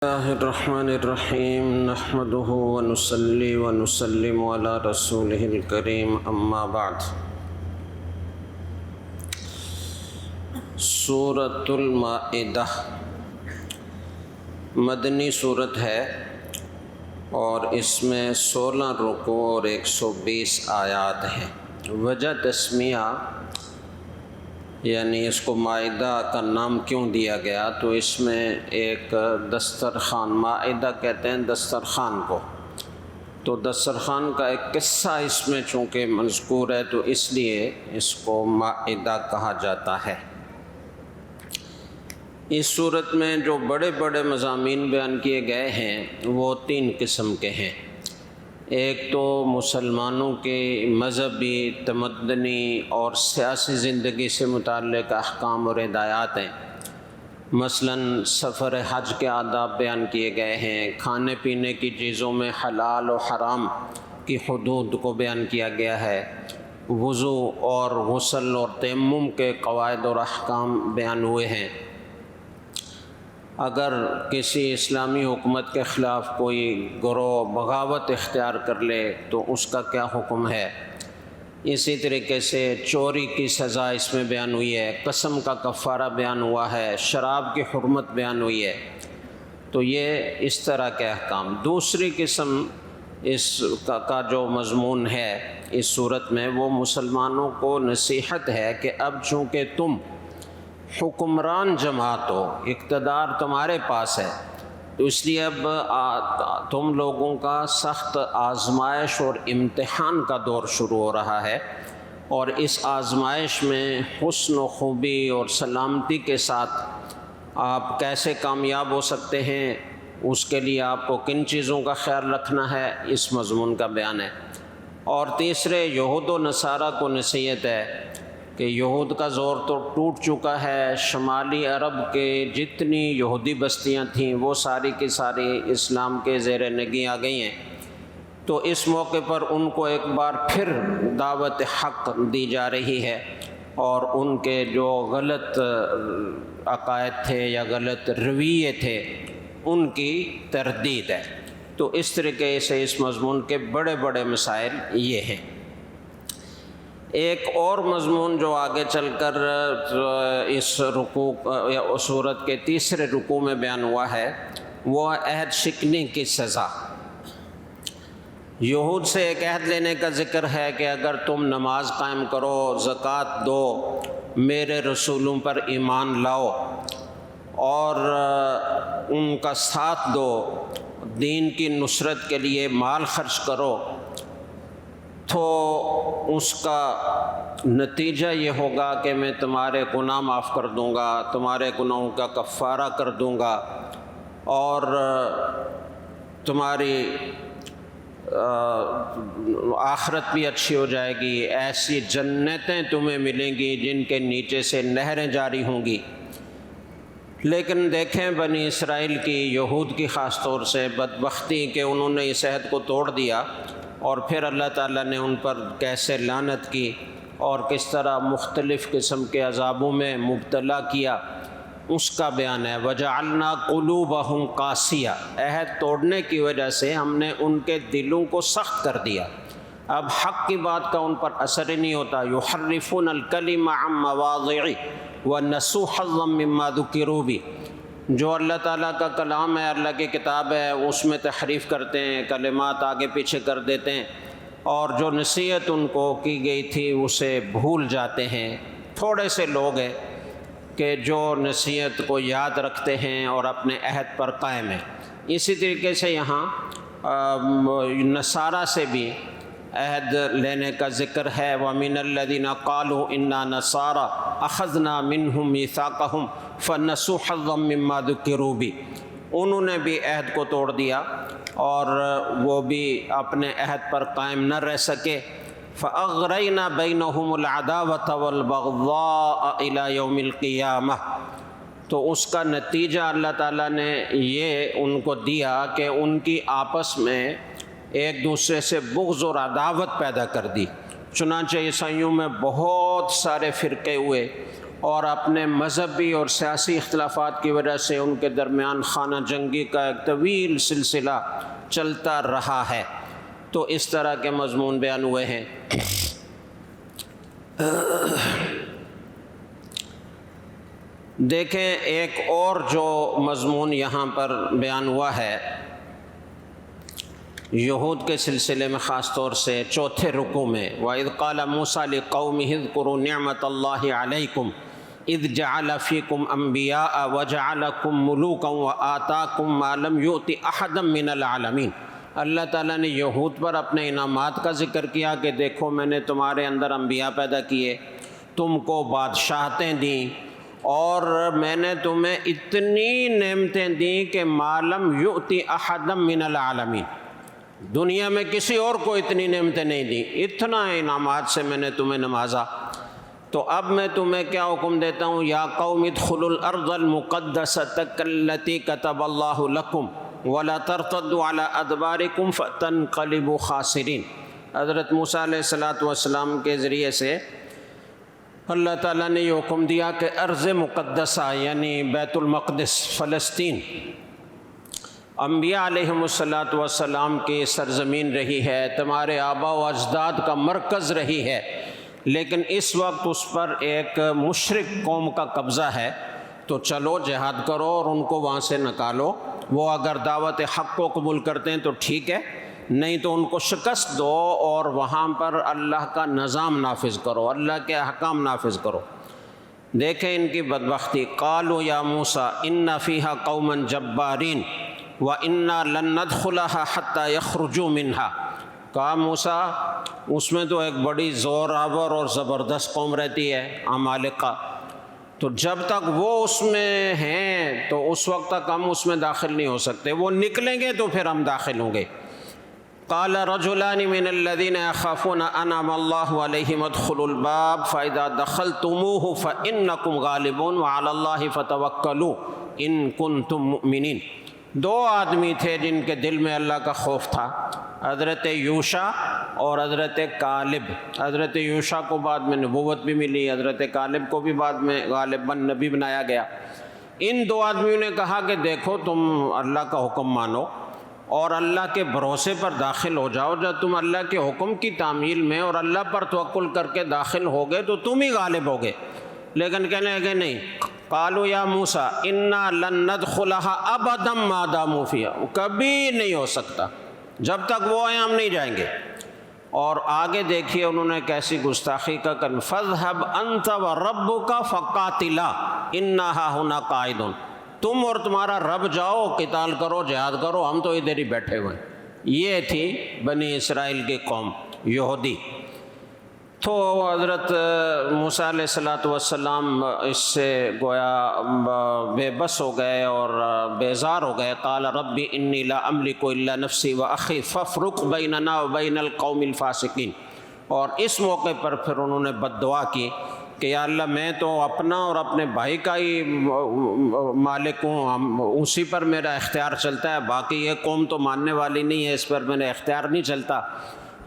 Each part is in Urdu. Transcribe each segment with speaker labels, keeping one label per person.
Speaker 1: اللہ الرحمن الرحیم نحمده ونصلی ونسلم علی رسولہ الکریم اما بعد۔ سورۃ المائدہ مدنی صورت ہے اور اس میں 16 رکوع اور 120 آیات ہیں۔ وجہ تسمیہ یعنی اس کو مائدہ کا نام کیوں دیا گیا، تو اس میں ایک دسترخوان، مائدہ کہتے ہیں دسترخوان کو، تو دسترخوان کا ایک قصہ اس میں چونکہ مذکور ہے تو اس لیے اس کو مائدہ کہا جاتا ہے۔ اس صورت میں جو بڑے بڑے مضامین بیان کیے گئے ہیں وہ 3 قسم کے ہیں۔ ایک تو مسلمانوں کی مذہبی، تمدنی اور سیاسی زندگی سے متعلق احکام اور ہدایات ہیں۔ مثلاً سفر حج کے آداب بیان کیے گئے ہیں، کھانے پینے کی چیزوں میں حلال و حرام کی حدود کو بیان کیا گیا ہے، وضو اور غسل اور تیمم کے قواعد اور احکام بیان ہوئے ہیں۔ اگر کسی اسلامی حکومت کے خلاف کوئی گروہ بغاوت اختیار کر لے تو اس کا کیا حکم ہے۔ اسی طریقے سے چوری کی سزا اس میں بیان ہوئی ہے، قسم کا کفارہ بیان ہوا ہے، شراب کی حرمت بیان ہوئی ہے، تو یہ اس طرح کے احکام۔ دوسری قسم اس کا جو مضمون ہے اس صورت میں، وہ مسلمانوں کو نصیحت ہے کہ اب چونکہ تم حکمران جماعت ہو، اقتدار تمہارے پاس ہے، تو اس لیے اب تم لوگوں کا سخت آزمائش اور امتحان کا دور شروع ہو رہا ہے، اور اس آزمائش میں حسن و خوبی اور سلامتی کے ساتھ آپ کیسے کامیاب ہو سکتے ہیں، اس کے لیے آپ کو کن چیزوں کا خیال رکھنا ہے، اس مضمون کا بیان ہے۔ اور تیسرے یہود و نصارہ کو نصیحت ہے کہ یہود کا زور تو ٹوٹ چکا ہے، شمالی عرب کے جتنی یہودی بستیاں تھیں وہ ساری کی ساری اسلام کے زیر نگیں آ گئی ہیں، تو اس موقع پر ان کو ایک بار پھر دعوت حق دی جا رہی ہے، اور ان کے جو غلط عقائد تھے یا غلط رویے تھے ان کی تردید ہے۔ تو اس طریقے سے اس مضمون کے بڑے بڑے مسائل یہ ہیں۔ ایک اور مضمون جو آگے چل کر اس رکوع یا صورت کے تیسرے رکوع میں بیان ہوا ہے، وہ عہد شکنی کی سزا۔ یہود سے ایک عہد لینے کا ذکر ہے کہ اگر تم نماز قائم کرو، زکوٰۃ دو، میرے رسولوں پر ایمان لاؤ اور ان کا ساتھ دو، دین کی نصرت کے لیے مال خرچ کرو، تو اس کا نتیجہ یہ ہوگا کہ میں تمہارے گناہ معاف کر دوں گا، تمہارے گناہوں کا کفارہ کر دوں گا، اور تمہاری آخرت بھی اچھی ہو جائے گی، ایسی جنتیں تمہیں ملیں گی جن کے نیچے سے نہریں جاری ہوں گی۔ لیکن دیکھیں بنی اسرائیل کی، یہود کی خاص طور سے بدبختی کہ انہوں نے اس عہد کو توڑ دیا، اور پھر اللہ تعالیٰ نے ان پر کیسے لعنت کی اور کس طرح مختلف قسم کے عذابوں میں مبتلا کیا، اس کا بیان ہے۔ وَجَعَلْنَا قُلُوبَهُمْ قَاسِيَةً، عہد توڑنے کی وجہ سے ہم نے ان کے دلوں کو سخت کر دیا، اب حق کی بات کا ان پر اثر ہی نہیں ہوتا۔ يُحَرِّفُونَ الْكَلِمَ عَن مَّوَاضِعِهِ وَنَسُوا حَظًّا مِّمَّا ذُكِّرُوا بِهِ، جو اللہ تعالیٰ کا کلام ہے، اللہ کی کتاب ہے، اس میں تحریف کرتے ہیں، کلمات آگے پیچھے کر دیتے ہیں، اور جو نصیحت ان کو کی گئی تھی اسے بھول جاتے ہیں۔ تھوڑے سے لوگ ہیں کہ جو نصیحت کو یاد رکھتے ہیں اور اپنے عہد پر قائم ہیں۔ اسی طریقے سے یہاں نصارہ سے بھی عہد لینے کا ذکر ہے۔ وَمِنَ الَّذِينَ قَالُوا إِنَّا نَصَارَىٰ أَخَذْنَا مِنْهُمْ مِيثَاقَهُمْ فَنَسُوا حَظًّا مِّمَّا ذُكِّرُوا بِهِ، انہوں نے بھی عہد کو توڑ دیا اور وہ بھی اپنے عہد پر قائم نہ رہ سکے۔ فَأَغْرَيْنَا بَيْنَهُمُ الْعَدَاوَةَ وَالْبَغْضَاءَ إِلَىٰ يَوْمِ الْقِيَامَةِ، تو اس کا نتیجہ اللہ تعالیٰ نے یہ ان کو دیا کہ ان کی آپس میں ایک دوسرے سے بغض اور عداوت پیدا کر دی۔ چنانچہ عیسائیوں میں بہت سارے فرقے ہوئے اور اپنے مذہبی اور سیاسی اختلافات کی وجہ سے ان کے درمیان خانہ جنگی کا ایک طویل سلسلہ چلتا رہا ہے۔ تو اس طرح کے مضمون بیان ہوئے ہیں۔ دیکھیں ایک اور جو مضمون یہاں پر بیان ہوا ہے یہود کے سلسلے میں، خاص طور سے چوتھے رکوع میں، وَإِذْ قَالَ مُوسَىٰ لِقَوْمِهِ اذْكُرُوا نِعْمَةَ اللَّهِ عَلَيْكُمْ اِذْ جَعَلَ فِيكُمْ أَنْبِيَاءَ وَجَعَلَكُمْ مُلُوكًا وَآتَاكُمْ مَا لَمْ يُؤْتِ أَحَدًا مِّنَ الْعَالَمِينَ۔ اللہ تعالیٰ نے یہود پر اپنے انعامات کا ذکر کیا کہ دیکھو میں نے تمہارے اندر انبیاء پیدا کیے، تم کو بادشاہتیں دیں، اور میں نے تمہیں اتنی نعمتیں دیں کہ ما لم یؤت احدا من العالمین، دنیا میں کسی اور کو اتنی نعمتیں نہیں دیں، اتنا انعامات سے میں نے تمہیں نوازا۔ تو اب میں تمہیں کیا حکم دیتا ہوں، یا قوم ادخلوا الارض المقدسۃ التی کتب اللہ لکم ولا ترتدوا علی ادبارکم فتنقلبوا خاسرین۔ حضرت موسیٰ علیہ السلام کے ذریعے سے اللہ تعالیٰ نے یہ حکم دیا کہ ارض مقدسہ یعنی بیت المقدس فلسطین انبیاء علیہم السلام کی سرزمین رہی ہے، تمہارے آباء و اجداد کا مرکز رہی ہے، لیکن اس وقت اس پر ایک مشرک قوم کا قبضہ ہے، تو چلو جہاد کرو اور ان کو وہاں سے نکالو۔ وہ اگر دعوت حق کو قبول کرتے ہیں تو ٹھیک ہے، نہیں تو ان کو شکست دو اور وہاں پر اللہ کا نظام نافذ کرو، اللہ کے احکام نافذ کرو۔ دیکھیں ان کی بدبختی، قالوا یا موسیٰ ان فیہا قوما جبارین وانا لن ندخلها حتی یخرجوا منها۔ کہا موسیٰ اس میں تو ایک بڑی زور آور اور زبردست قوم رہتی ہے عمالقہ، تو جب تک وہ اس میں ہیں تو اس وقت تک ہم اس میں داخل نہیں ہو سکتے، وہ نکلیں گے تو پھر ہم داخل ہوں گے۔ قال رجلان من الذين يخافون انعم الله عليهم ادخلوا الباب فاذا دخلتموه فانكم غالبون وعلى الله فتوکلوا ان كنتم مؤمنین۔ دو آدمی تھے جن کے دل میں اللہ کا خوف تھا، حضرت یوشع اور حضرت کالب۔ حضرت یوشع کو بعد میں نبوت بھی ملی، حضرت کالب کو بھی بعد میں غالباً نبی بنایا گیا۔ ان دو آدمیوں نے کہا کہ دیکھو تم اللہ کا حکم مانو اور اللہ کے بھروسے پر داخل ہو جاؤ، جب تم اللہ کے حکم کی تعمیل میں اور اللہ پر توکل کر کے داخل ہوگے تو تم ہی غالب ہوگے۔ لیکن کہنے لگے نہیں، قالوا یا موسیٰ انا لن ندخلها ابدا ما داموا فیہا، کبھی نہیں ہو سکتا، جب تک وہ ہیں ہم نہیں جائیں گے۔ اور آگے دیکھیے انہوں نے کیسی گستاخی کا کرنا، فاذهب انت وربك فقاتلا انا هاهنا قاعدون، تم اور تمہارا رب جاؤ قتال کرو جہاد کرو، ہم تو ادھر ہی بیٹھے ہوئے ہیں۔ یہ تھی بنی اسرائیل کی قوم یہودی۔ تو حضرت موسیٰ علیہ السلام اس سے گویا بے بس ہو گئے اور بیزار ہو گئے۔ قال رب انی لا املک الا نفسی واخی فافرق بیننا وبین القوم الفاسقین۔ اور اس موقع پر پھر انہوں نے بد دعا کی کہ یا اللہ میں تو اپنا اور اپنے بھائی کا ہی مالک ہوں، اسی پر میرا اختیار چلتا ہے، باقی یہ قوم تو ماننے والی نہیں ہے، اس پر میرا اختیار نہیں چلتا۔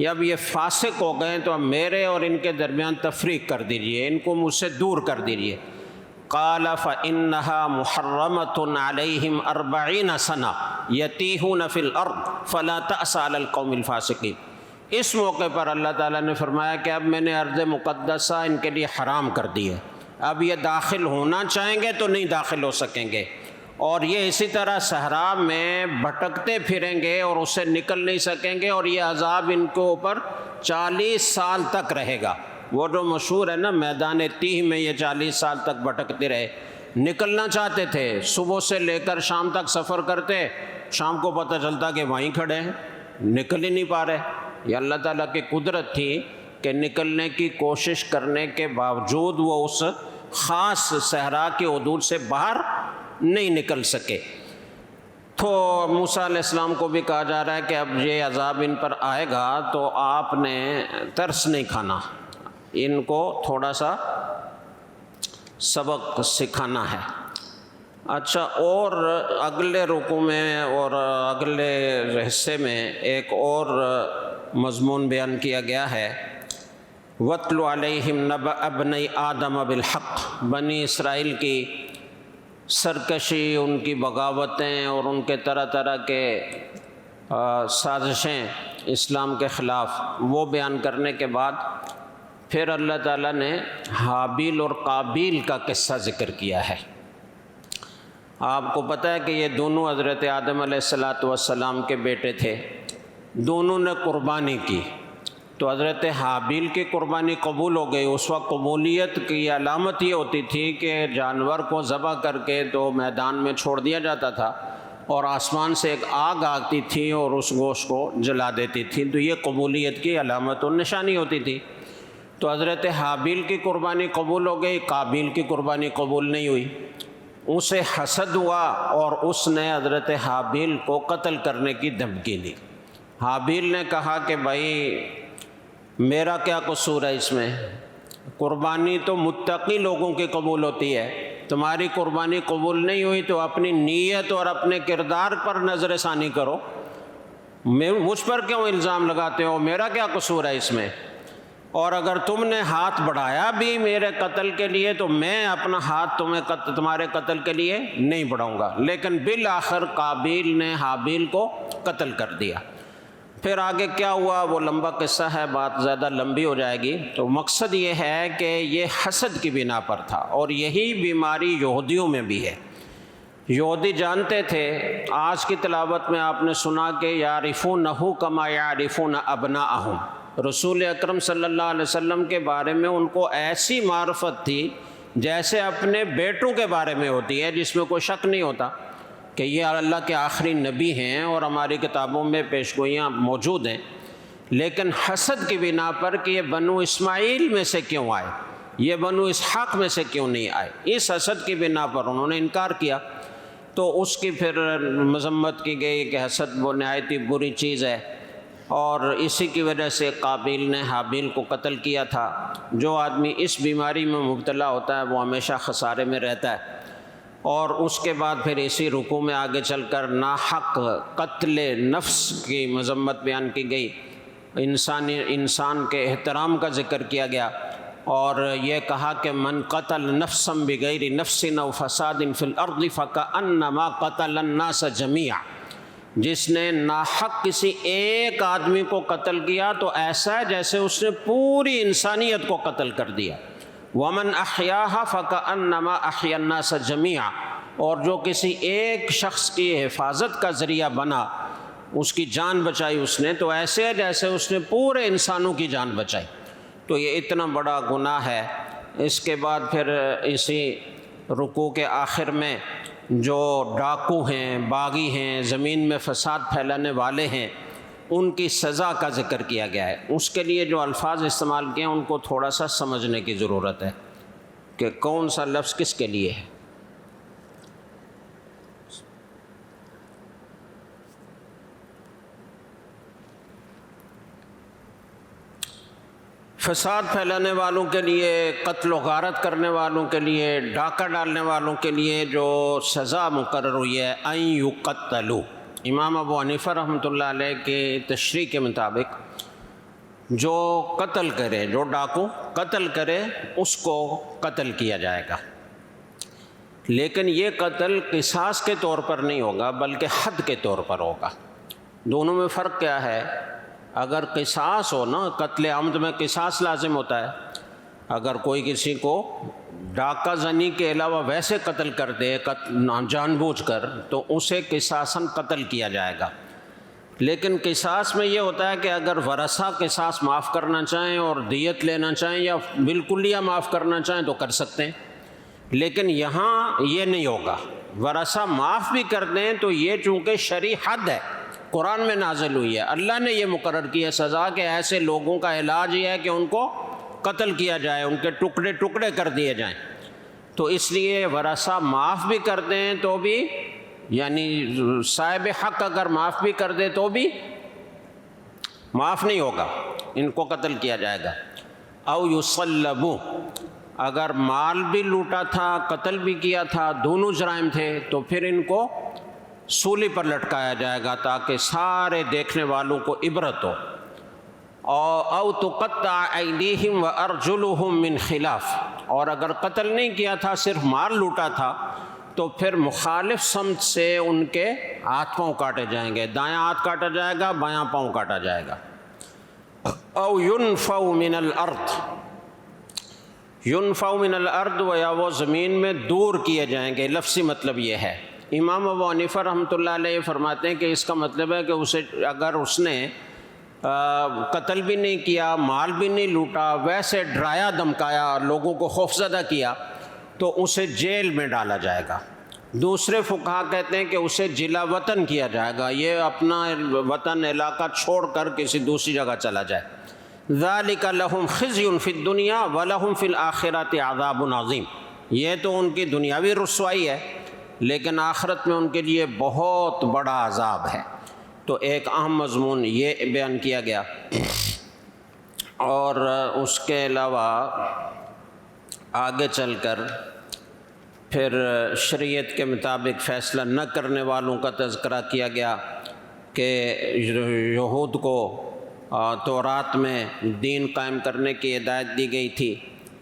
Speaker 1: اب یہ فاسق ہو گئے تو اب میرے اور ان کے درمیان تفریق کر دیجئے، ان کو مجھ سے دور کر دیجئے۔ قال فإنها محرمة عليهم 40 سنة يتيهون في الأرض فلا تأس على القوم الفاسقين۔ اس موقع پر اللہ تعالیٰ نے فرمایا کہ اب میں نے ارض مقدسہ ان کے لیے حرام کر دی ہے، اب یہ داخل ہونا چاہیں گے تو نہیں داخل ہو سکیں گے، اور یہ اسی طرح صحرا میں بھٹکتے پھریں گے اور اس سے نکل نہیں سکیں گے، اور یہ عذاب ان کے اوپر 40 سال تک رہے گا۔ وہ جو مشہور ہے نا میدان تیہ میں یہ 40 سال تک بھٹکتے رہے، نکلنا چاہتے تھے، صبح سے لے کر شام تک سفر کرتے، شام کو پتہ چلتا کہ وہیں کھڑے ہیں، نکل ہی نہیں پا رہے۔ یہ اللہ تعالیٰ کی قدرت تھی کہ نکلنے کی کوشش کرنے کے باوجود وہ اس خاص صحرا کی حدود سے باہر نہیں نکل سکے۔ تو موسیٰ علیہ السلام کو بھی کہا جا رہا ہے کہ اب یہ عذاب ان پر آئے گا تو آپ نے ترس نہیں کھانا، ان کو تھوڑا سا سبق سکھانا ہے۔ اچھا، اور اگلے رکوع میں اور اگلے حصے میں ایک اور مضمون بیان کیا گیا ہے وَاتْلُ عَلَيْهِمْ نَبَأَ ابْنَيْ آدَمَ بِالْحَقِّ، بنی اسرائیل کی سرکشی، ان کی بغاوتیں اور ان کے طرح طرح کے سازشیں اسلام کے خلاف، وہ بیان کرنے کے بعد پھر اللہ تعالیٰ نے حابیل اور قابیل کا قصہ ذکر کیا ہے۔ آپ کو پتہ ہے کہ یہ دونوں حضرت آدم علیہ السلام کے بیٹے تھے، دونوں نے قربانی کی، تو حضرت حابیل کی قربانی قبول ہو گئی۔ اس وقت قبولیت کی علامت یہ ہوتی تھی کہ جانور کو ذبح کر کے تو میدان میں چھوڑ دیا جاتا تھا اور آسمان سے ایک آگ آتی تھی اور اس گوشت کو جلا دیتی تھی، تو یہ قبولیت کی علامت اور نشانی ہوتی تھی۔ تو حضرت حابیل کی قربانی قبول ہو گئی، قابیل کی قربانی قبول نہیں ہوئی۔ اسے حسد ہوا اور اس نے حضرت حابیل کو قتل کرنے کی دھمکی دی۔ حابیل نے کہا کہ بھائی میرا کیا قصور ہے اس میں، قربانی تو متقی لوگوں کی قبول ہوتی ہے، تمہاری قربانی قبول نہیں ہوئی تو اپنی نیت اور اپنے کردار پر نظر ثانی کرو، مجھ پر کیوں الزام لگاتے ہو، میرا کیا قصور ہے اس میں، اور اگر تم نے ہاتھ بڑھایا بھی میرے قتل کے لیے تو میں اپنا ہاتھ تمہارے قتل کے لیے نہیں بڑھاؤں گا۔ لیکن بالآخر قابیل نے حابیل کو قتل کر دیا۔ پھر آگے کیا ہوا وہ لمبا قصہ ہے، بات زیادہ لمبی ہو جائے گی، تو مقصد یہ ہے کہ یہ حسد کی بنا پر تھا، اور یہی بیماری یہودیوں میں بھی ہے۔ یہودی جانتے تھے، آج کی تلاوت میں آپ نے سنا کہ یعرفونہ کما یعرفون ابناءہم، رسول اکرم صلی اللہ علیہ وسلم کے بارے میں ان کو ایسی معرفت تھی جیسے اپنے بیٹوں کے بارے میں ہوتی ہے، جس میں کوئی شک نہیں ہوتا کہ یہ اللہ کے آخری نبی ہیں اور ہماری کتابوں میں پیشگوئیاں موجود ہیں۔ لیکن حسد کی بنا پر کہ یہ بنو اسماعیل میں سے کیوں آئے، یہ بنو اسحاق میں سے کیوں نہیں آئے، اس حسد کی بنا پر انہوں نے انکار کیا، تو اس کی پھر مذمت کی گئی کہ حسد وہ نہایت ہی بری چیز ہے، اور اسی کی وجہ سے قابیل نے حابیل کو قتل کیا تھا۔ جو آدمی اس بیماری میں مبتلا ہوتا ہے وہ ہمیشہ خسارے میں رہتا ہے۔ اور اس کے بعد پھر اسی رکوع میں آگے چل کر ناحق قتل نفس کی مذمت بیان کی گئی، انسان کے احترام کا ذکر کیا گیا، اور یہ کہا کہ من قتل نفسا بغیر نفس او فساد فی الارض فکأنما قتل الناس جمیعا، جس نے ناحق کسی ایک آدمی کو قتل کیا تو ایسا ہے جیسے اس نے پوری انسانیت کو قتل کر دیا۔ وَمَنْ أَحْيَاهَا فَكَأَنَّمَا أَحْيَا النَّاسَ جَمِيعًا، اور جو کسی ایک شخص کی حفاظت کا ذریعہ بنا، اس کی جان بچائی اس نے، تو ایسے ہے جیسے اس نے پورے انسانوں کی جان بچائی۔ تو یہ اتنا بڑا گناہ ہے۔ اس کے بعد پھر اسی رکوع کے آخر میں جو ڈاکو ہیں، باغی ہیں، زمین میں فساد پھیلانے والے ہیں، ان کی سزا کا ذکر کیا گیا ہے۔ اس کے لیے جو الفاظ استعمال کیے ہیں ان کو تھوڑا سا سمجھنے کی ضرورت ہے کہ کون سا لفظ کس کے لیے ہے۔ فساد پھیلانے والوں کے لیے، قتل و غارت کرنے والوں کے لیے، ڈاکہ ڈالنے والوں کے لیے جو سزا مقرر ہوئی ہے، ان یقتلوا، امام ابو حنیفہ رحمۃ اللہ علیہ کے تشریح کے مطابق جو قتل کرے، جو ڈاکو قتل کرے اس کو قتل کیا جائے گا، لیکن یہ قتل قصاص کے طور پر نہیں ہوگا بلکہ حد کے طور پر ہوگا۔ دونوں میں فرق کیا ہے؟ اگر قصاص ہو نا، قتل عمد میں قصاص لازم ہوتا ہے، اگر کوئی کسی کو ڈاکہ زنی کے علاوہ ویسے قتل کر دے جان بوجھ کر تو اسے قصاصاً قتل کیا جائے گا۔ لیکن قصاص میں یہ ہوتا ہے کہ اگر ورثہ قصاص معاف کرنا چاہیں اور دیت لینا چاہیں یا بالکلیہ معاف کرنا چاہیں تو کر سکتے ہیں، لیکن یہاں یہ نہیں ہوگا۔ ورثہ معاف بھی کر دیں تو یہ چونکہ شرعی حد ہے، قرآن میں نازل ہوئی ہے، اللہ نے یہ مقرر کی ہے سزا کہ ایسے لوگوں کا علاج یہ ہے کہ ان کو قتل کیا جائے، ان کے ٹکڑے ٹکڑے کر دیے جائیں۔ تو اس لیے ورثہ معاف بھی کر دیں تو بھی، یعنی صاحب حق اگر معاف بھی کر دے تو بھی معاف نہیں ہوگا، ان کو قتل کیا جائے گا۔ او یصلبوا، اگر مال بھی لوٹا تھا، قتل بھی کیا تھا، دونوں جرائم تھے، تو پھر ان کو سولی پر لٹکایا جائے گا تاکہ سارے دیکھنے والوں کو عبرت ہو۔ او تقطع ایدیہم وارجلہم من خلاف، اور اگر قتل نہیں کیا تھا، صرف مال لوٹا تھا، تو پھر مخالف سمت سے ان کے ہاتھ پاؤں کاٹے جائیں گے، دایاں ہاتھ کاٹا جائے گا، بایاں پاؤں کاٹا جائے گا۔ او ینفوا من الارض، ینفوا من الارض، یا وہ زمین میں دور کیے جائیں گے، لفظی مطلب یہ ہے۔ امام ابو حنیفہ رحمۃ اللہ علیہ فرماتے ہیں کہ اس کا مطلب ہے کہ اسے اگر اس نے قتل بھی نہیں کیا، مال بھی نہیں لوٹا، ویسے ڈرایا دھمکایا، لوگوں کو خوفزدہ کیا، تو اسے جیل میں ڈالا جائے گا۔ دوسرے فقہا کہتے ہیں کہ اسے جلا وطن کیا جائے گا، یہ اپنا وطن علاقہ چھوڑ کر کسی دوسری جگہ چلا جائے۔ ذالک لہم خزی فی الدنیا ولہم فی الآخرۃ عذاب عظیم، یہ تو ان کی دنیاوی رسوائی ہے، لیکن آخرت میں ان کے لیے بہت بڑا عذاب ہے۔ تو ایک اہم مضمون یہ بیان کیا گیا، اور اس کے علاوہ آگے چل کر پھر شریعت کے مطابق فیصلہ نہ کرنے والوں کا تذکرہ کیا گیا کہ یہود کو تورات میں دین قائم کرنے کی ہدایت دی گئی تھی۔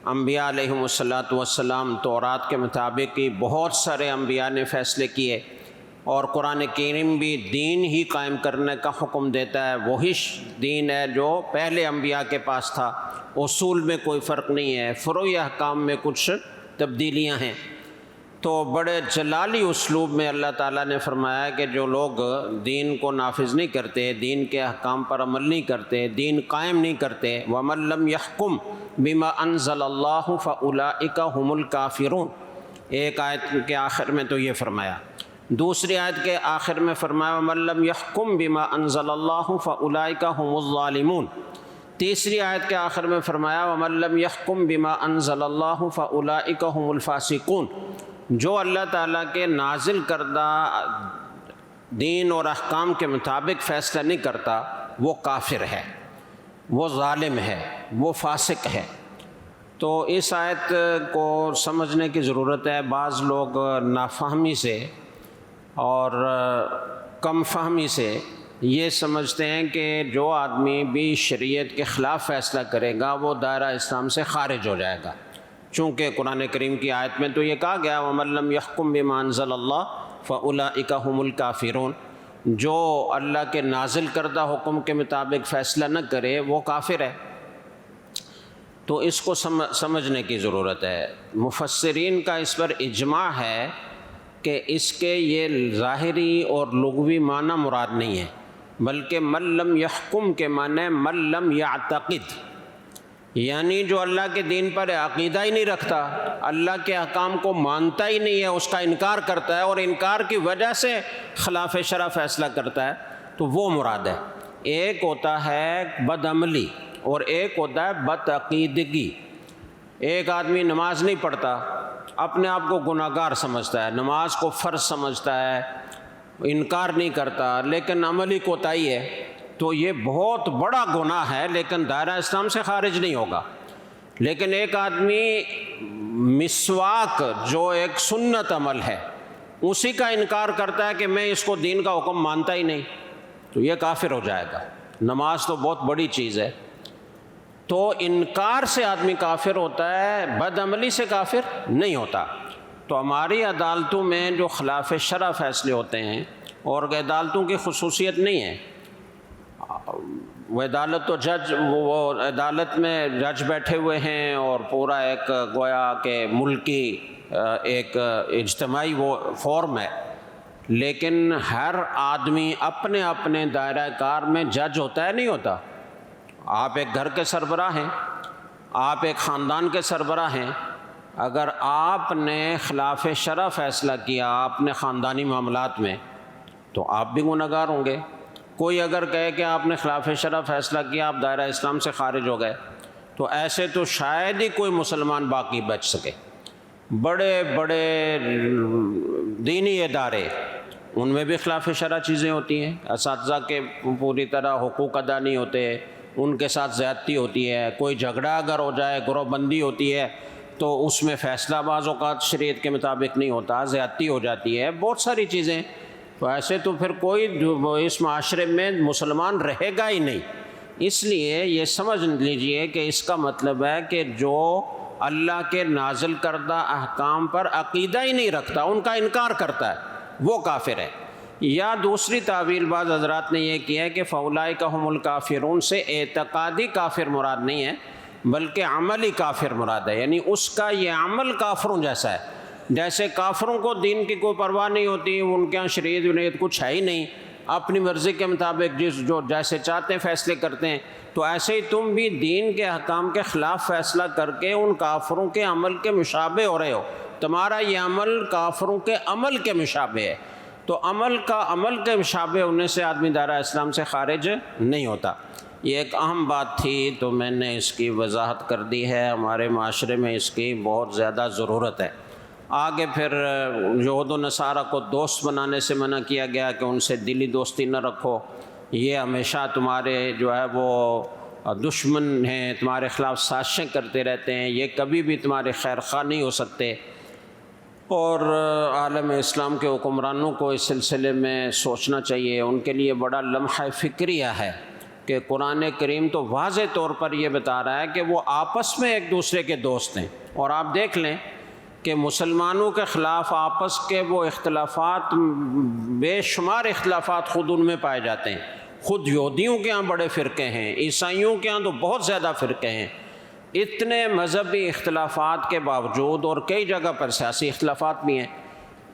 Speaker 1: انبیاء علیہم السلام تورات کے مطابق ہی بہت سارے انبیاء نے فیصلے کیے، اور قرآن کریم بھی دین ہی قائم کرنے کا حکم دیتا ہے، وہی دین ہے جو پہلے انبیاء کے پاس تھا۔ اصول میں کوئی فرق نہیں ہے، فروعی احکام میں کچھ تبدیلیاں ہیں۔ تو بڑے جلالی اسلوب میں اللہ تعالیٰ نے فرمایا کہ جو لوگ دین کو نافذ نہیں کرتے، دین کے احکام پر عمل نہیں کرتے، دین قائم نہیں کرتے، وَمَن لَّمْ يَحْكُمْ بِمَا أَنزَلَ اللَّهُ فَأُولَٰئِكَ هُمُ الْكَافِرُونَ۔ ایک آیت کے آخر میں تو یہ فرمایا، دوسری آیت کے آخر میں فرمایا وَمَن لَّمْ يَحْكُمْ بِمَا أَنزَلَ اللَّهُ فَأُولَٰئِكَ هُمُ الظَّالِمُونَ۔ تیسری آیت کے آخر میں فرمایا وَمَن لَّمْ يَحْكُمْ بِمَا أَنزَلَ اللَّهُ فَأُولَٰئِكَ هُمُ الْفَاسِقُونَ۔ جو اللہ تعالیٰ کے نازل کردہ دین اور احکام کے مطابق فیصلہ نہیں کرتا، وہ کافر ہے، وہ ظالم ہے، وہ فاسق ہے۔ تو اس آیت کو سمجھنے کی ضرورت ہے۔ بعض لوگ نافہمی سے اور کم فہمی سے یہ سمجھتے ہیں کہ جو آدمی بھی شریعت کے خلاف فیصلہ کرے گا وہ دائرہ اسلام سے خارج ہو جائے گا، چونکہ قرآن کریم کی آیت میں تو یہ کہا گیا وَمَن لَّمْ يَحْكُمْ بِمَا أَنزَلَ اللَّهُ فَأُولَٰئِكَ هُمُ الْكَافِرُونَ، جو اللہ کے نازل کردہ حکم کے مطابق فیصلہ نہ کرے وہ کافر ہے۔ تو اس کو سمجھنے کی ضرورت ہے۔ مفسرین کا اس پر اجماع ہے کہ اس کے یہ ظاہری اور لغوی معنی مراد نہیں ہے، بلکہ من لم یحکم کے معنی من لم یعتقد، یعنی جو اللہ کے دین پر عقیدہ ہی نہیں رکھتا، اللہ کے احکام کو مانتا ہی نہیں ہے، اس کا انکار کرتا ہے اور انکار کی وجہ سے خلاف شرع فیصلہ کرتا ہے، تو وہ مراد ہے۔ ایک ہوتا ہے بد عملی اور ایک ہوتا ہے بد عقیدگی۔ ایک آدمی نماز نہیں پڑھتا، اپنے آپ کو گناہ گار سمجھتا ہے، نماز کو فرض سمجھتا ہے، انکار نہیں کرتا، لیکن عملی کوتاہی ہے، تو یہ بہت بڑا گناہ ہے، لیکن دائرہ اسلام سے خارج نہیں ہوگا۔ لیکن ایک آدمی مسواک جو ایک سنت عمل ہے اسی کا انکار کرتا ہے کہ میں اس کو دین کا حکم مانتا ہی نہیں، تو یہ کافر ہو جائے گا۔ نماز تو بہت بڑی چیز ہے۔ تو انکار سے آدمی کافر ہوتا ہے، بد عملی سے کافر نہیں ہوتا۔ تو ہماری عدالتوں میں جو خلاف شرع فیصلے ہوتے ہیں، اور عدالتوں کی خصوصیت نہیں ہے، وہ عدالت تو وہ عدالت میں جج بیٹھے ہوئے ہیں اور پورا ایک گویا کہ ملکی ایک اجتماعی وہ فورم ہے، لیکن ہر آدمی اپنے اپنے دائرہ کار میں جج ہوتا ہے، نہیں ہوتا۔ آپ ایک گھر کے سربراہ ہیں، آپ ایک خاندان کے سربراہ ہیں، اگر آپ نے خلاف شرع فیصلہ کیا اپنے خاندانی معاملات میں تو آپ بھی گنہگار گار ہوں گے۔ کوئی اگر کہے کہ آپ نے خلاف شرع فیصلہ کیا، آپ دائرہ اسلام سے خارج ہو گئے، تو ایسے تو شاید ہی کوئی مسلمان باقی بچ سکے۔ بڑے بڑے دینی ادارے، ان میں بھی خلاف شرع چیزیں ہوتی ہیں، اساتذہ کے پوری طرح حقوق ادا نہیں ہوتے، ان کے ساتھ زیادتی ہوتی ہے، کوئی جھگڑا اگر ہو جائے، گروہ بندی ہوتی ہے، تو اس میں فیصلہ بعض اوقات شریعت کے مطابق نہیں ہوتا، زیادتی ہو جاتی ہے، بہت ساری چیزیں۔ تو ایسے تو پھر کوئی اس معاشرے میں مسلمان رہے گا ہی نہیں۔ اس لیے یہ سمجھ لیجئے کہ اس کا مطلب ہے کہ جو اللہ کے نازل کردہ احکام پر عقیدہ ہی نہیں رکھتا، ان کا انکار کرتا ہے، وہ کافر ہے۔ یا دوسری تعویل بعض حضرات نے یہ کیا ہے کہ فَأُولَٰئِکَ هُمُ الْکَافِرُونَ سے اعتقادی کافر مراد نہیں ہے بلکہ عملی کافر مراد ہے، یعنی اس کا یہ عمل کافروں جیسا ہے۔ جیسے کافروں کو دین کی کوئی پرواہ نہیں ہوتی، ان کے یہاں شریعت ونیت کچھ ہے ہی نہیں، اپنی مرضی کے مطابق جو جیسے چاہتے ہیں فیصلے کرتے ہیں، تو ایسے ہی تم بھی دین کے احکام کے خلاف فیصلہ کر کے ان کافروں کے عمل کے مشابہ ہو رہے ہو، تمہارا یہ عمل کافروں کے عمل کے مشابہ ہے۔ تو عمل کے مشابہ ہونے سے آدمی دائرہ اسلام سے خارج نہیں ہوتا۔ یہ ایک اہم بات تھی تو میں نے اس کی وضاحت کر دی ہے، ہمارے معاشرے میں اس کی بہت زیادہ ضرورت ہے۔ آگے پھر یہود و نصارہ کو دوست بنانے سے منع کیا گیا کہ ان سے دلی دوستی نہ رکھو، یہ ہمیشہ تمہارے جو ہے وہ دشمن ہیں، تمہارے خلاف سازشیں کرتے رہتے ہیں، یہ کبھی بھی تمہارے خیر خواہ نہیں ہو سکتے۔ اور عالم اسلام کے حکمرانوں کو اس سلسلے میں سوچنا چاہیے، ان کے لیے بڑا لمحہ فکریہ ہے کہ قرآن کریم تو واضح طور پر یہ بتا رہا ہے کہ وہ آپس میں ایک دوسرے کے دوست ہیں، اور آپ دیکھ لیں کہ مسلمانوں کے خلاف آپس کے وہ اختلافات، بے شمار اختلافات خود ان میں پائے جاتے ہیں۔ خود یہودیوں کے ہاں بڑے فرقے ہیں، عیسائیوں کے ہاں تو بہت زیادہ فرقے ہیں۔ اتنے مذہبی اختلافات کے باوجود، اور کئی جگہ پر سیاسی اختلافات بھی ہیں،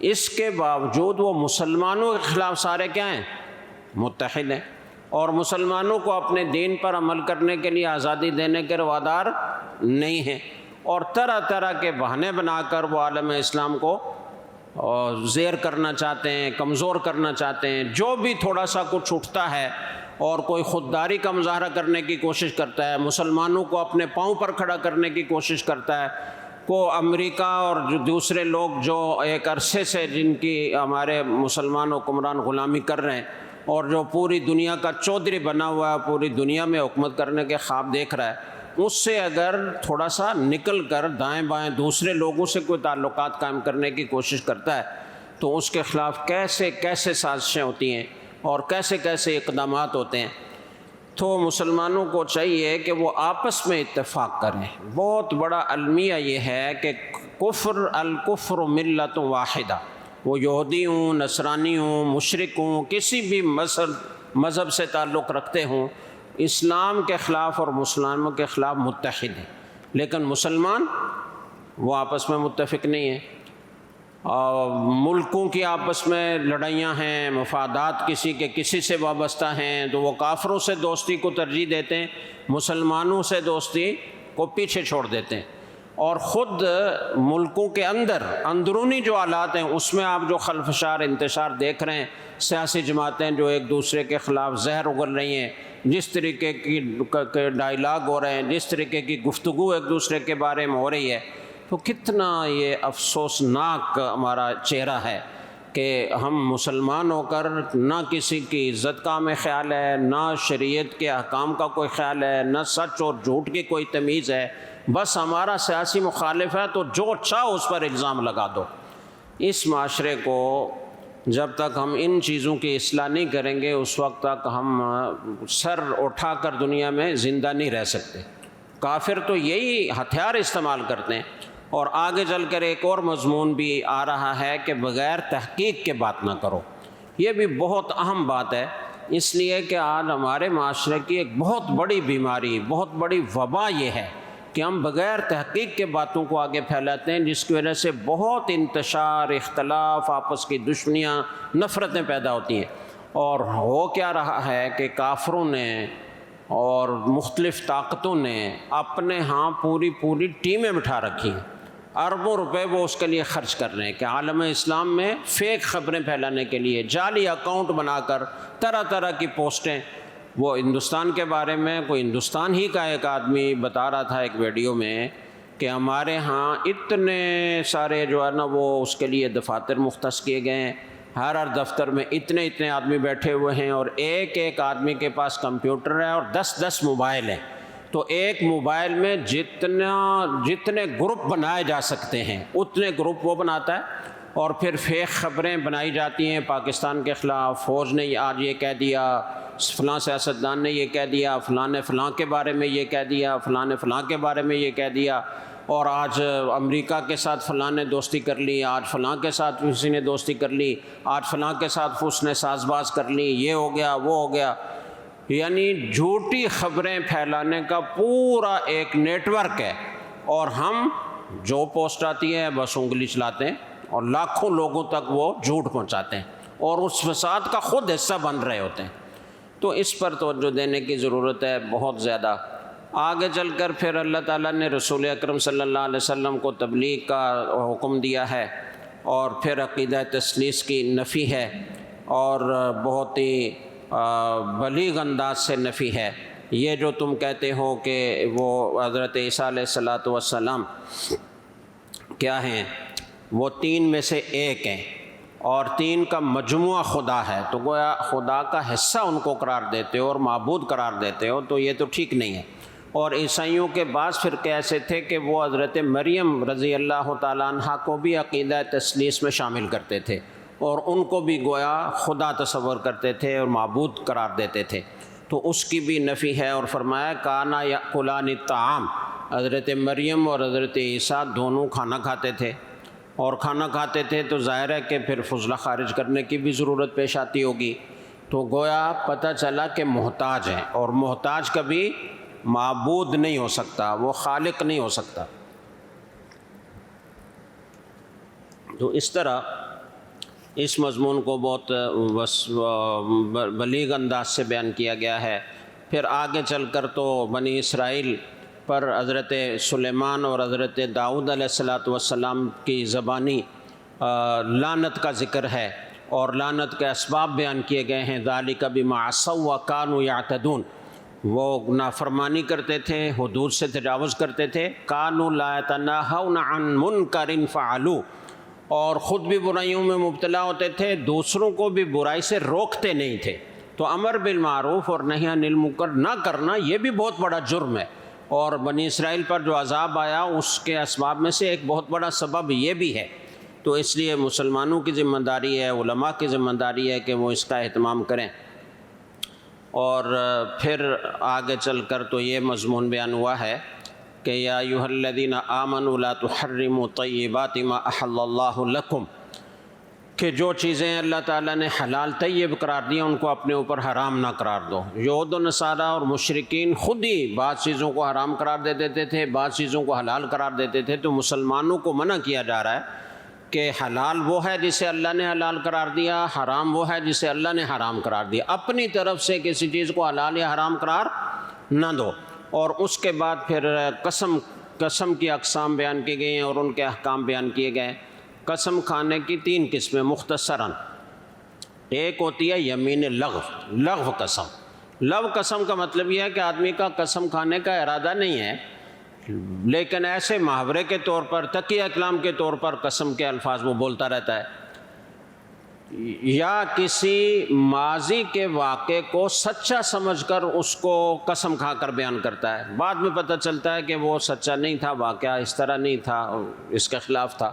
Speaker 1: اس کے باوجود وہ مسلمانوں کے خلاف سارے کیا ہیں؟ متحد ہیں، اور مسلمانوں کو اپنے دین پر عمل کرنے کے لیے آزادی دینے کے روادار نہیں ہیں، اور طرح طرح کے بہانے بنا کر وہ عالم اسلام کو زیر کرنا چاہتے ہیں، کمزور کرنا چاہتے ہیں۔ جو بھی تھوڑا سا کچھ اٹھتا ہے اور کوئی خودداری کا مظاہرہ کرنے کی کوشش کرتا ہے، مسلمانوں کو اپنے پاؤں پر کھڑا کرنے کی کوشش کرتا ہے، کو امریکہ اور جو دوسرے لوگ جو ایک عرصے سے جن کی ہمارے مسلمان حکمران غلامی کر رہے ہیں، اور جو پوری دنیا کا چودھری بنا ہوا ہے، پوری دنیا میں حکومت کرنے کے خواب دیکھ رہا ہے، اس سے اگر تھوڑا سا نکل کر دائیں بائیں دوسرے لوگوں سے کوئی تعلقات قائم کرنے کی کوشش کرتا ہے، تو اس کے خلاف کیسے کیسے سازشیں ہوتی ہیں اور کیسے کیسے اقدامات ہوتے ہیں۔ تو مسلمانوں کو چاہیے کہ وہ آپس میں اتفاق کریں۔ بہت بڑا المیہ یہ ہے کہ الکفر ملت واحدہ، وہ یہودی ہوں، نصرانی ہوں، مشرک ہوں، کسی بھی مذہب سے تعلق رکھتے ہوں، اسلام کے خلاف اور مسلمانوں کے خلاف متحد ہیں، لیکن مسلمان وہ آپس میں متفق نہیں ہیں۔ ملکوں کی آپس میں لڑائیاں ہیں، مفادات کسی کے کسی سے وابستہ ہیں، تو وہ کافروں سے دوستی کو ترجیح دیتے ہیں، مسلمانوں سے دوستی کو پیچھے چھوڑ دیتے ہیں۔ اور خود ملکوں کے اندرونی جو حالات ہیں، اس میں آپ جو خلفشار انتشار دیکھ رہے ہیں، سیاسی جماعتیں جو ایک دوسرے کے خلاف زہر اگل رہی ہیں، جس طریقے کی ڈائیلاگ ہو رہے ہیں، جس طریقے کی گفتگو ایک دوسرے کے بارے میں ہو رہی ہے، تو کتنا یہ افسوسناک ہمارا چہرہ ہے کہ ہم مسلمان ہو کر نہ کسی کی عزت کا ہمیں خیال ہے، نہ شریعت کے احکام کا کوئی خیال ہے، نہ سچ اور جھوٹ کی کوئی تمیز ہے، بس ہمارا سیاسی مخالف ہے تو جو چاہو اس پر الزام لگا دو۔ اس معاشرے کو جب تک ہم ان چیزوں کی اصلاح نہیں کریں گے، اس وقت تک ہم سر اٹھا کر دنیا میں زندہ نہیں رہ سکتے۔ کافر تو یہی ہتھیار استعمال کرتے ہیں، اور آگے چل کر ایک اور مضمون بھی آ رہا ہے کہ بغیر تحقیق کے بات نہ کرو۔ یہ بھی بہت اہم بات ہے، اس لیے کہ آج ہمارے معاشرے کی ایک بہت بڑی بیماری، بہت بڑی وبا یہ ہے کہ ہم بغیر تحقیق کے باتوں کو آگے پھیلاتے ہیں، جس کی وجہ سے بہت انتشار، اختلاف، آپس کی دشمنیاں، نفرتیں پیدا ہوتی ہیں۔ اور ہو کیا رہا ہے کہ کافروں نے اور مختلف طاقتوں نے اپنے ہاں پوری ٹیمیں بٹھا رکھی ہیں، اربوں روپے وہ اس کے لیے خرچ کر رہے ہیں کہ عالم اسلام میں فیک خبریں پھیلانے کے لیے جعلی اکاؤنٹ بنا کر طرح طرح کی پوسٹیں۔ وہ ہندوستان کے بارے میں کوئی ہندوستان ہی کا ایک آدمی بتا رہا تھا ایک ویڈیو میں کہ ہمارے ہاں اتنے سارے جو ہے نا وہ اس کے لیے دفاتر مختص کیے گئے ہیں، ہر دفتر میں اتنے آدمی بیٹھے ہوئے ہیں، اور ایک آدمی کے پاس کمپیوٹر ہے اور 10 موبائل ہیں، تو ایک موبائل میں جتنے گروپ بنائے جا سکتے ہیں اتنے گروپ وہ بناتا ہے، اور پھر فیک خبریں بنائی جاتی ہیں پاکستان کے خلاف۔ فوج نے آج یہ کہہ دیا، فلاں سیاستدان نے یہ کہہ دیا، فلاں نے فلاں کے بارے میں یہ کہہ دیا، فلاں نے فلاں کے بارے میں یہ کہہ دیا، اور آج امریکہ کے ساتھ فلاں نے دوستی کر لی، آج فلاں کے ساتھ کسی نے دوستی کر لی، آج فلاں کے ساتھ اس نے ساز باز کر لی، یہ ہو گیا وہ ہو گیا۔ یعنی جھوٹی خبریں پھیلانے کا پورا ایک نیٹ ورک ہے، اور ہم جو پوسٹ آتی ہے بس انگلی چلاتے ہیں اور لاکھوں لوگوں تک وہ جھوٹ پہنچاتے ہیں اور اس فساد کا خود حصہ بن رہے ہوتے ہیں۔ تو اس پر توجہ دینے کی ضرورت ہے بہت زیادہ۔ آگے چل کر پھر اللہ تعالیٰ نے رسول اکرم صلی اللہ علیہ وسلم کو تبلیغ کا حکم دیا ہے، اور پھر عقیدہ تثلیث کی نفی ہے، اور بہت ہی بلیغ انداز سے نفی ہے۔ یہ جو تم کہتے ہو کہ وہ حضرت عیسیٰ علیہ السلام کیا ہیں، وہ تین میں سے ایک ہیں اور تین کا مجموعہ خدا ہے، تو گویا خدا کا حصہ ان کو قرار دیتے ہو اور معبود قرار دیتے ہو، تو یہ تو ٹھیک نہیں ہے۔ اور عیسائیوں کے بعض فرقے ایسے تھے کہ وہ حضرت مریم رضی اللہ تعالیٰ عنہ کو بھی عقیدہ تثلیث میں شامل کرتے تھے، اور ان کو بھی گویا خدا تصور کرتے تھے اور معبود قرار دیتے تھے، تو اس کی بھی نفی ہے۔ اور فرمایا کانا یاکلان الطعام، حضرت مریم اور حضرت عیسیٰ دونوں کھانا کھاتے تھے، اور کھانا کھاتے تھے تو ظاہر ہے کہ پھر فضلہ خارج کرنے کی بھی ضرورت پیش آتی ہوگی، تو گویا پتہ چلا کہ محتاج ہیں، اور محتاج کبھی معبود نہیں ہو سکتا، وہ خالق نہیں ہو سکتا۔ تو اس طرح اس مضمون کو بہت بلیغ انداز سے بیان کیا گیا ہے۔ پھر آگے چل کر تو بنی اسرائیل پر حضرت سلیمان اور حضرت داؤد علیہ السلام کی زبانی لعنت کا ذکر ہے، اور لعنت کے اسباب بیان کیے گئے ہیں۔ ذالک بما عصوا وکانوا یعتدون، وہ نافرمانی کرتے تھے، حدود سے تجاوز کرتے تھے۔ کانوا لا یتناہون عن منکر فعلوا، اور خود بھی برائیوں میں مبتلا ہوتے تھے، دوسروں کو بھی برائی سے روکتے نہیں تھے۔ تو امر بالمعروف اور نہی عن المنکر نہ کرنا یہ بھی بہت بڑا جرم ہے، اور بنی اسرائیل پر جو عذاب آیا اس کے اسباب میں سے ایک بہت بڑا سبب یہ بھی ہے۔ تو اس لیے مسلمانوں کی ذمہ داری ہے، علماء کی ذمہ داری ہے کہ وہ اس کا اہتمام کریں۔ اور پھر آگے چل کر تو یہ مضمون بیان ہوا ہے کہ یا ایھا الذین آمنوا لا تحرموا طیبات ما احل اللہ لکم، کہ جو چیزیں اللہ تعالیٰ نے حلال طیب قرار دیا ان کو اپنے اوپر حرام نہ قرار دو۔ یہود و نصارہ اور مشرکین خود ہی بعض چیزوں کو حرام قرار دے دیتے تھے، بعض چیزوں کو حلال قرار دیتے تھے، تو مسلمانوں کو منع کیا جا رہا ہے کہ حلال وہ ہے جسے اللہ نے حلال قرار دیا، حرام وہ ہے جسے اللہ نے حرام قرار دیا۔ اپنی طرف سے کسی چیز کو حلال یا حرام قرار نہ دو۔ اور اس کے بعد پھر قسم کی اقسام بیان کی گئی ہیں اور ان کے احکام بیان کیے گئے۔ قسم کھانے کی تین قسمیں مختصراً، ایک ہوتی ہے یمین لغو قسم۔ لغو قسم کا مطلب یہ ہے کہ آدمی کا قسم کھانے کا ارادہ نہیں ہے، لیکن ایسے محاورے کے طور پر، تقیہ کلام کے طور پر قسم کے الفاظ وہ بولتا رہتا ہے، یا کسی ماضی کے واقعے کو سچا سمجھ کر اس کو قسم کھا کر بیان کرتا ہے، بعد میں پتہ چلتا ہے کہ وہ سچا نہیں تھا، واقعہ اس طرح نہیں تھا، اس کے خلاف تھا۔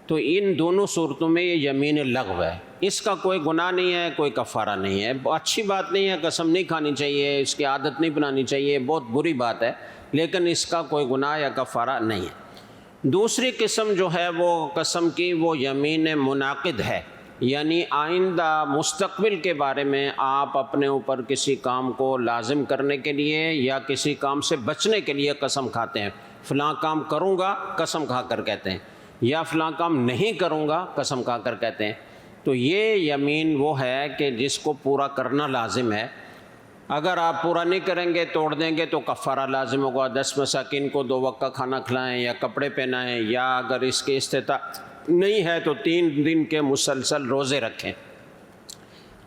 Speaker 1: تو ان دونوں صورتوں میں یہ یمین لغو ہے، اس کا کوئی گناہ نہیں ہے، کوئی کفارہ نہیں ہے، اچھی بات نہیں ہے، قسم نہیں کھانی چاہیے، اس کی عادت نہیں بنانی چاہیے، بہت بری بات ہے، لیکن اس کا کوئی گناہ یا کفارہ نہیں ہے۔ دوسری قسم جو ہے وہ قسم کی وہ یمین منعقد ہے، یعنی آئندہ مستقبل کے بارے میں آپ اپنے اوپر کسی کام کو لازم کرنے کے لیے یا کسی کام سے بچنے کے لیے قسم کھاتے ہیں۔ فلاں کام کروں گا قسم کھا کر کہتے ہیں، یا فلاں کام نہیں کروں گا قسم کھا کر کہتے ہیں۔ تو یہ یمین وہ ہے کہ جس کو پورا کرنا لازم ہے، اگر آپ پورا نہیں کریں گے، توڑ دیں گے، تو کفارہ لازم ہوگا، 10 مساکین کو 2 وقت کا کھانا کھلائیں یا کپڑے پہنائیں، یا اگر اس کی استطاعت نہیں ہے تو 3 دن کے مسلسل روزے رکھیں۔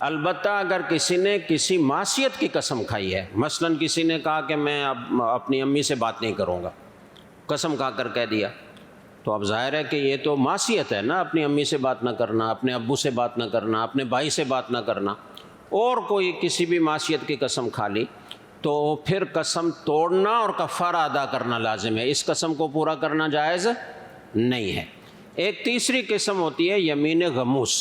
Speaker 1: البتہ اگر کسی نے کسی معصیت کی قسم کھائی ہے، مثلا کسی نے کہا کہ میں اب اپنی امی سے بات نہیں کروں گا، قسم کھا کر کہہ دیا، تو اب ظاہر ہے کہ یہ تو معصیت ہے نا، اپنی امی سے بات نہ کرنا، اپنے ابو سے بات نہ کرنا، اپنے بھائی سے بات نہ کرنا، اور کوئی کسی بھی معصیت کی قسم کھا لی، تو پھر قسم توڑنا اور کفارہ ادا کرنا لازم ہے، اس قسم کو پورا کرنا جائز نہیں ہے۔ ایک تیسری قسم ہوتی ہے یمین غموس،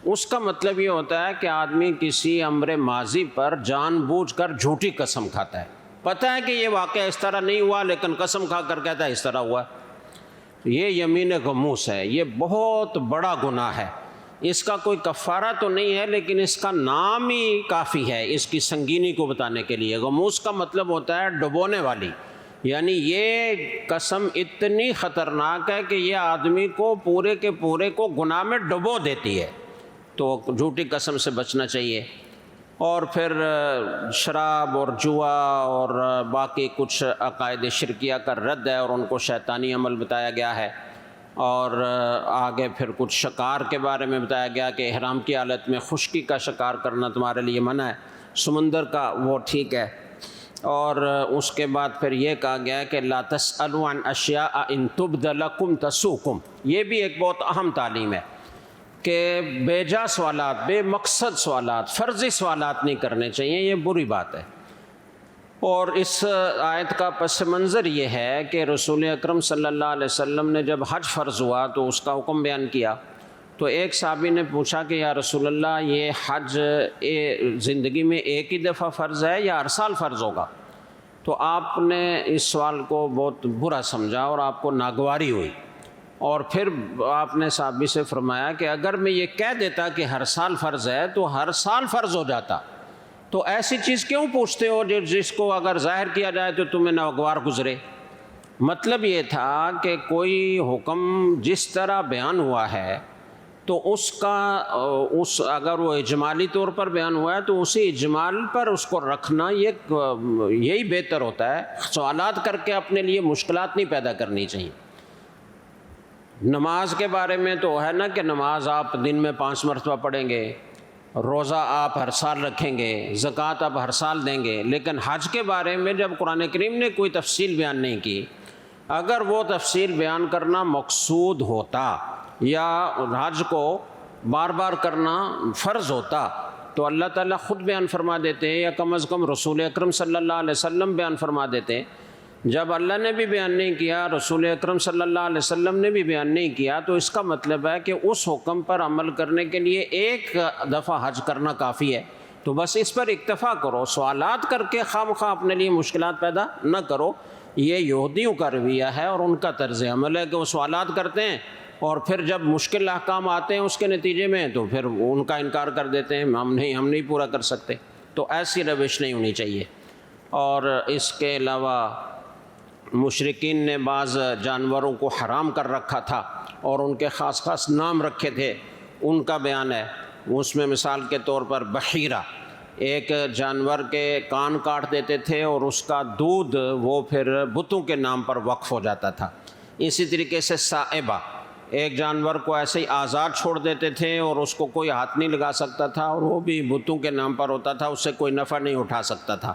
Speaker 1: اس کا مطلب یہ ہوتا ہے کہ آدمی کسی امر ماضی پر جان بوجھ کر جھوٹی قسم کھاتا ہے، پتہ ہے کہ یہ واقعہ اس طرح نہیں ہوا لیکن قسم کھا کر کہتا ہے اس طرح ہوا. یہ یمین غموس ہے، یہ بہت بڑا گناہ ہے. اس کا کوئی کفارہ تو نہیں ہے لیکن اس کا نام ہی کافی ہے اس کی سنگینی کو بتانے کے لیے. غموس کا مطلب ہوتا ہے ڈبونے والی، یعنی یہ قسم اتنی خطرناک ہے کہ یہ آدمی کو پورے کے پورے کو گناہ میں ڈبو دیتی ہے. تو جھوٹی قسم سے بچنا چاہیے. اور پھر شراب اور جوا اور باقی کچھ عقائد شرکیہ کا رد ہے اور ان کو شیطانی عمل بتایا گیا ہے. اور آگے پھر کچھ شکار کے بارے میں بتایا گیا کہ احرام کی حالت میں خشکی کا شکار کرنا تمہارے لیے منع ہے، سمندر کا وہ ٹھیک ہے. اور اس کے بعد پھر یہ کہا گیا ہے کہ لا تسألوا عن اشیاء ان تبد لکم تسؤکم. یہ بھی ایک بہت اہم تعلیم ہے کہ بے جا سوالات، بے مقصد سوالات، فرضی سوالات نہیں کرنے چاہیے، یہ بری بات ہے. اور اس آیت کا پس منظر یہ ہے کہ رسول اکرم صلی اللہ علیہ وسلم نے جب حج فرض ہوا تو اس کا حکم بیان کیا. تو ایک صحابی نے پوچھا کہ یا رسول اللہ یہ حج زندگی میں ایک ہی دفعہ فرض ہے یا ہر سال فرض ہوگا؟ تو آپ نے اس سوال کو بہت برا سمجھا اور آپ کو ناگواری ہوئی. اور پھر آپ نے صحابی سے فرمایا کہ اگر میں یہ کہہ دیتا کہ ہر سال فرض ہے تو ہر سال فرض ہو جاتا، تو ایسی چیز کیوں پوچھتے ہو جس کو اگر ظاہر کیا جائے تو تمہیں ناگوار گزرے؟ مطلب یہ تھا کہ کوئی حکم جس طرح بیان ہوا ہے تو اگر وہ اجمالی طور پر بیان ہوا ہے تو اسی اجمال پر اس کو رکھنا یہی بہتر ہوتا ہے. سوالات کر کے اپنے لیے مشکلات نہیں پیدا کرنی چاہیے. نماز کے بارے میں تو ہے نا کہ نماز آپ دن میں 5 مرتبہ پڑھیں گے، روزہ آپ ہر سال رکھیں گے، زکوٰۃ آپ ہر سال دیں گے. لیکن حج کے بارے میں جب قرآن کریم نے کوئی تفصیل بیان نہیں کی، اگر وہ تفصیل بیان کرنا مقصود ہوتا یا حج کو بار بار کرنا فرض ہوتا تو اللہ تعالیٰ خود بیان فرما دیتے ہیں، یا کم از کم رسول اکرم صلی اللہ علیہ وسلم بیان فرما دیتے ہیں. جب اللہ نے بھی بیان نہیں کیا، رسول اکرم صلی اللہ علیہ وسلم نے بھی بیان نہیں کیا، تو اس کا مطلب ہے کہ اس حکم پر عمل کرنے کے لیے ایک دفعہ حج کرنا کافی ہے. تو بس اس پر اکتفا کرو، سوالات کر کے خواہ مخواہ اپنے لیے مشکلات پیدا نہ کرو. یہ یہودیوں کا رویہ ہے اور ان کا طرز عمل ہے کہ وہ سوالات کرتے ہیں اور پھر جب مشکل احکام آتے ہیں اس کے نتیجے میں تو پھر ان کا انکار کر دیتے ہیں، ہم نہیں پورا کر سکتے. تو ایسی روش نہیں ہونی چاہیے. اور اس کے علاوہ مشرکین نے بعض جانوروں کو حرام کر رکھا تھا اور ان کے خاص نام رکھے تھے، ان کا بیان ہے. اس میں مثال کے طور پر بحیرہ، ایک جانور کے کان کاٹ دیتے تھے اور اس کا دودھ وہ پھر بتوں کے نام پر وقف ہو جاتا تھا. اسی طریقے سے صائبہ، ایک جانور کو ایسے ہی آزاد چھوڑ دیتے تھے اور اس کو کوئی ہاتھ نہیں لگا سکتا تھا اور وہ بھی بتوں کے نام پر ہوتا تھا، اس سے کوئی نفع نہیں اٹھا سکتا تھا.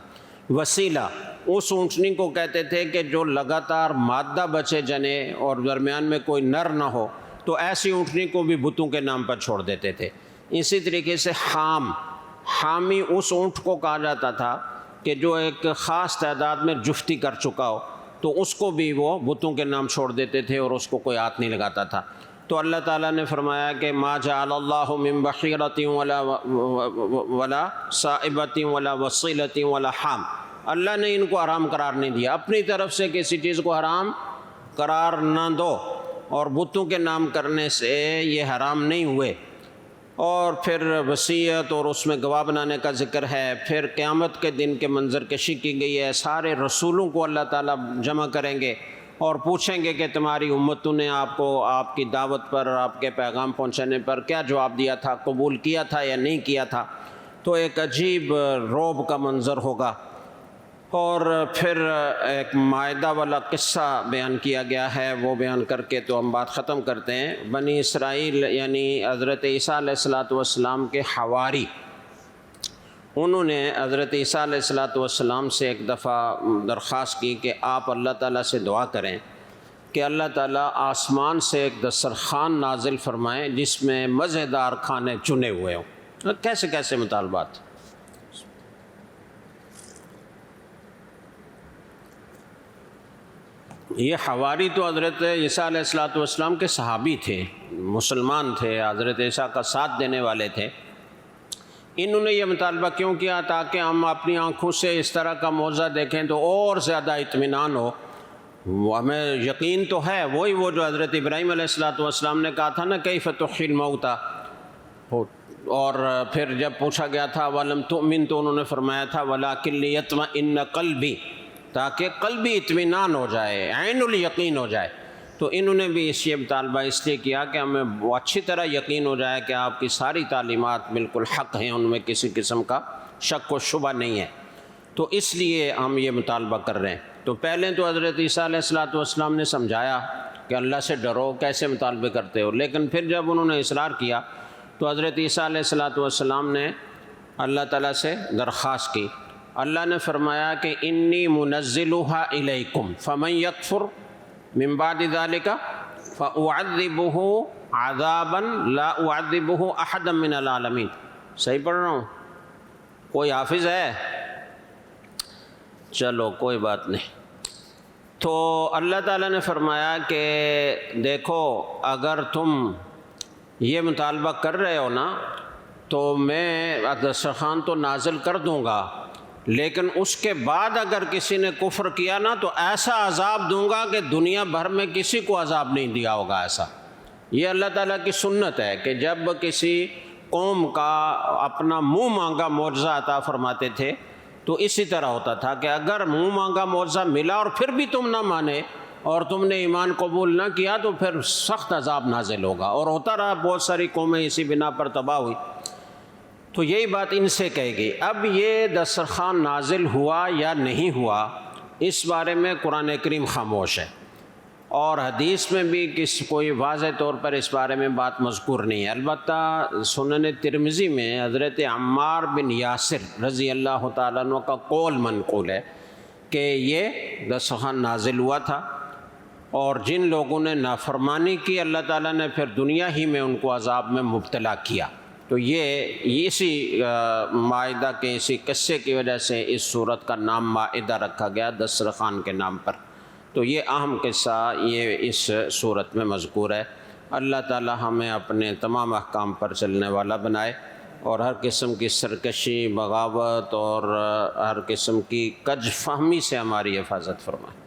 Speaker 1: وسیلہ، اس اونٹنی کو کہتے تھے کہ جو لگاتار مادہ بچے جنے اور درمیان میں کوئی نر نہ ہو، تو ایسی اونٹنی کو بھی بتوں کے نام پر چھوڑ دیتے تھے. اسی طریقے سے حامی اس اونٹ کو کہا جاتا تھا کہ جو ایک خاص تعداد میں جفتی کر چکا ہو، تو اس کو بھی وہ بتوں کے نام چھوڑ دیتے تھے اور اس کو کوئی ہاتھ نہیں لگاتا تھا. تو اللہ تعالیٰ نے فرمایا کہ ما جعل اللہ من بحیرۃ ولا صائبۃ ولا وصیلۃ ولا حام، اللہ نے ان کو حرام قرار نہیں دیا. اپنی طرف سے کسی چیز کو حرام قرار نہ دو، اور بتوں کے نام کرنے سے یہ حرام نہیں ہوئے. اور پھر وصیت اور اس میں گواہ بنانے کا ذکر ہے. پھر قیامت کے دن کے منظر کشی کی گئی ہے. سارے رسولوں کو اللہ تعالیٰ جمع کریں گے اور پوچھیں گے کہ تمہاری امتوں نے آپ کو آپ کی دعوت پر، آپ کے پیغام پہنچانے پر کیا جواب دیا تھا، قبول کیا تھا یا نہیں کیا تھا. تو ایک عجیب رعب کا منظر ہوگا. اور پھر ایک مائدہ والا قصہ بیان کیا گیا ہے، وہ بیان کر کے تو ہم بات ختم کرتے ہیں. بنی اسرائیل یعنی حضرت عیسیٰ علیہ السلام کے حواری، انہوں نے حضرت عیسیٰ علیہ السلام سے ایک دفعہ درخواست کی کہ آپ اللہ تعالیٰ سے دعا کریں کہ اللہ تعالیٰ آسمان سے ایک دسترخوان نازل فرمائیں جس میں مزیدار کھانے چنے ہوئے ہوں. کیسے مطالبات. یہ حواری تو حضرت عیسیٰ علیہ السلام کے صحابی تھے، مسلمان تھے، حضرت عیسیٰ کا ساتھ دینے والے تھے۔ انہوں نے یہ مطالبہ کیوں کیا؟ تاکہ ہم اپنی آنکھوں سے اس طرح کا معجزہ دیکھیں تو اور زیادہ اطمینان ہو۔ ہمیں یقین تو ہے وہی وہ جو حضرت ابراہیم علیہ السلام نے کہا تھا نا کیف تحیی الموتیٰ، اور پھر جب پوچھا گیا تھا وَلَمْ تُؤْمِن تو انہوں نے فرمایا تھا وَلَٰكِن لِيَطْمَئِنَّ قَلْبِي، تاکہ قلبی اطمینان ہو جائے، عین الیقین ہو جائے۔ تو انہوں نے بھی یہ مطالبہ اس لیے کیا کہ ہمیں اچھی طرح یقین ہو جائے کہ آپ کی ساری تعلیمات بالکل حق ہیں، ان میں کسی قسم کا شک و شبہ نہیں ہے، تو اس لیے ہم یہ مطالبہ کر رہے ہیں۔ تو پہلے تو حضرت عیسیٰ علیہ السلام نے سمجھایا کہ اللہ سے ڈرو، کیسے مطالبے کرتے ہو، لیکن پھر جب انہوں نے اصرار کیا تو حضرت عیسیٰ علیہ السلام نے اللہ تعالیٰ سے درخواست کی۔ اللہ نے فرمایا کہ انی منزلھا الیکم فمن یکفر من بعد ذلک فاعذبہ عذابا لا اعذبہ احدا من العالمین۔ صحیح پڑھ رہا ہوں؟ کوئی حافظ ہے؟ چلو کوئی بات نہیں۔ تو اللہ تعالیٰ نے فرمایا کہ دیکھو اگر تم یہ مطالبہ کر رہے ہو نا تو میں دسترخوان تو نازل کر دوں گا، لیکن اس کے بعد اگر کسی نے کفر کیا نا تو ایسا عذاب دوں گا کہ دنیا بھر میں کسی کو عذاب نہیں دیا ہوگا ایسا۔ یہ اللہ تعالیٰ کی سنت ہے کہ جب کسی قوم کا اپنا منہ مانگا معجزہ عطا فرماتے تھے تو اسی طرح ہوتا تھا کہ اگر منہ مانگا معجزہ ملا اور پھر بھی تم نہ مانے اور تم نے ایمان قبول نہ کیا تو پھر سخت عذاب نازل ہوگا، اور ہوتا رہا، بہت ساری قومیں اسی بنا پر تباہ ہوئی۔ تو یہی بات ان سے کہے گی۔ اب یہ دسترخوان نازل ہوا یا نہیں ہوا اس بارے میں قرآن کریم خاموش ہے، اور حدیث میں بھی کوئی واضح طور پر اس بارے میں بات مذکور نہیں ہے۔ البتہ سنن ترمذی میں حضرت عمار بن یاسر رضی اللہ تعالیٰ عنہ کا قول منقول ہے کہ یہ دسترخوان نازل ہوا تھا، اور جن لوگوں نے نافرمانی کی اللہ تعالیٰ نے پھر دنیا ہی میں ان کو عذاب میں مبتلا کیا۔ تو یہ اسی مائدہ کے اسی قصے کی وجہ سے اس سورت کا نام مائدہ رکھا گیا دسترخوان کے نام پر۔ تو یہ اہم قصہ یہ اس سورت میں مذکور ہے۔ اللہ تعالیٰ ہمیں اپنے تمام احکام پر چلنے والا بنائے، اور ہر قسم کی سرکشی، بغاوت اور ہر قسم کی کج فہمی سے ہماری حفاظت فرمائے۔